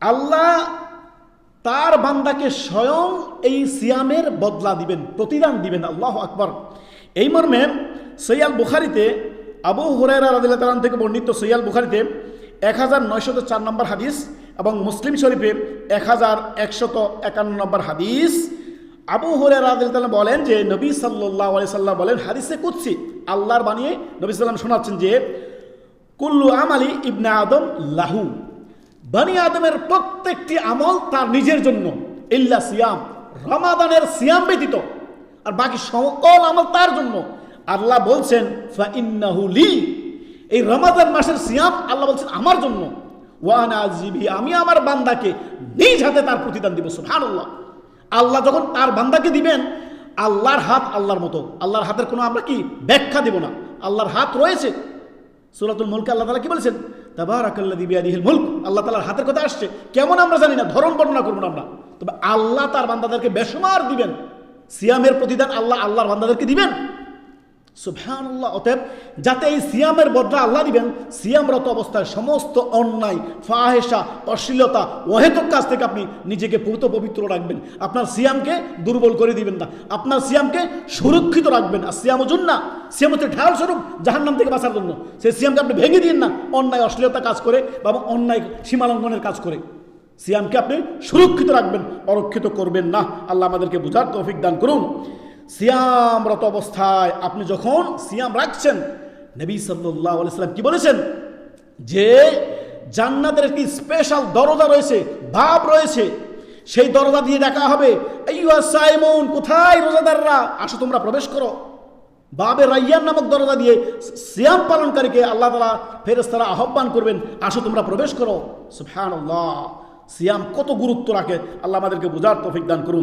আল্লাহ তার বান্দাকে স্বয়ং এই সিয়ামের বদলা দিবেন, প্রতিদান দিবেন। আল্লাহু আকবার। এই মর্মে সহিহ আল বুখারীতে আবু হুরায়রা রাদিয়াল্লাহু তাআলা থেকে বর্ণিত সহিহ আল বুখারীতে 1904 নম্বর হাদিস এবং মুসলিম শরীফে 1151 নম্বর হাদিস। আবু হুরায়রা রাদিয়াল্লাহু তাআলা বলেন যে নবী সাল্লাল্লাহু আলাইহি সাল্লাম বলেন, হাদিসে কুদসি, আল্লাহর বাণী নবী সাল্লাল্লাহু আলাইহি সাল্লাম শোনাচ্ছেন যে কুল্লু আমালি ইবনে আদম লাহু, বনি আদমের প্রত্যেকটি আমল তার নিজের জন্য, ইল্লা সিয়াম, রমাদানের সিয়াম ব্যতীত, আর বাকি সকল আমল তার জন্য। আল্লাহ বলছেন ফা ইন্নাহু লি, এই রমাদান মাসের সিয়াম আল্লাহ বলছেন আমার জন্য। ওয়া আনা আজিবি, আমি আমার বান্দাকে নিজ হাতে তার প্রতিদান দিব। সুবহানাল্লাহ। আল্লাহ যখন তার বান্দাকে দিবেন, আল্লাহর হাত আল্লাহর মতো, আল্লাহর হাতের কোনো আমরা কি ব্যাখ্যা দিব না। আল্লাহর হাত রয়েছে। সূরাতুল মুলকে আল্লাহ তাআলা কি বলেছেন? তাবারাকাল্লাযী বিয়াদিহিল মুলক। আল্লাহ তাআলার হাতের কথা আসছে, কেমন আমরা জানি না, ধরন বর্ণনা করব না আমরা, তবে আল্লাহ তার বান্দাদেরকে বেশুমার দিবেন। সিয়ামের প্রতিদান আল্লাহ আল্লাহর বান্দাদেরকে দিবেন। সুবহানাল্লাহ। অতএব যাতে এই সিয়ামের বদলা আল্লাহ দিবেন, সিয়ামরত অবস্থায় সমস্ত অন্যায়, ফাহেশা, অশ্লীলতা, অহেতুক কাজ থেকে আপনি নিজেকে পবিত্র রাখবেন। আপনার সিয়ামকে দুর্বল করে দিবেন না, আপনার সিয়ামকে সুরক্ষিত রাখবেন। আর সিয়াম জুন্না, সিয়াম হচ্ছে ঢাল স্বরূপ জাহান্নাম থেকে বাঁচার জন্য। সেই সিয়ামকে আপনি ভেঙে দিন না অন্যায় অশ্লীলতা কাজ করে বা অন্যায় সীমালঙ্ঘনের কাজ করে। সিয়ামকে আপনি সুরক্ষিত রাখবেন, অরক্ষিত করবেন না। আল্লাহ আমাদেরকে বুঝার তৌফিক দান করুন। সিয়ামরত অবস্থায় আপনি যখন সিয়াম রাখছেন, নবী সাল্লাল্লাহু আলাইহি সাল্লাম কি বলেছেন? যে জান্নাতের একটি স্পেশাল দরজা রয়েছে, বাব রয়েছে, সেই দরজা দিয়ে ডাকা হবে, আইয়ুহাস সাইমুন, কোথায় রোজাদাররা, আসো তোমরা প্রবেশ করো। বাবে রাইয়ান নামক দরজা দিয়ে সিয়াম পালনকারীকে আল্লাহ তাআলা ফেরেশতারা আহ্বান করবেন, আসো তোমরা প্রবেশ করো। সুবহানাল্লাহ। সিয়াম কত গুরুত্ব রাখে, আল্লাহ আমাদেরকে বুঝার তৌফিক দান করুন।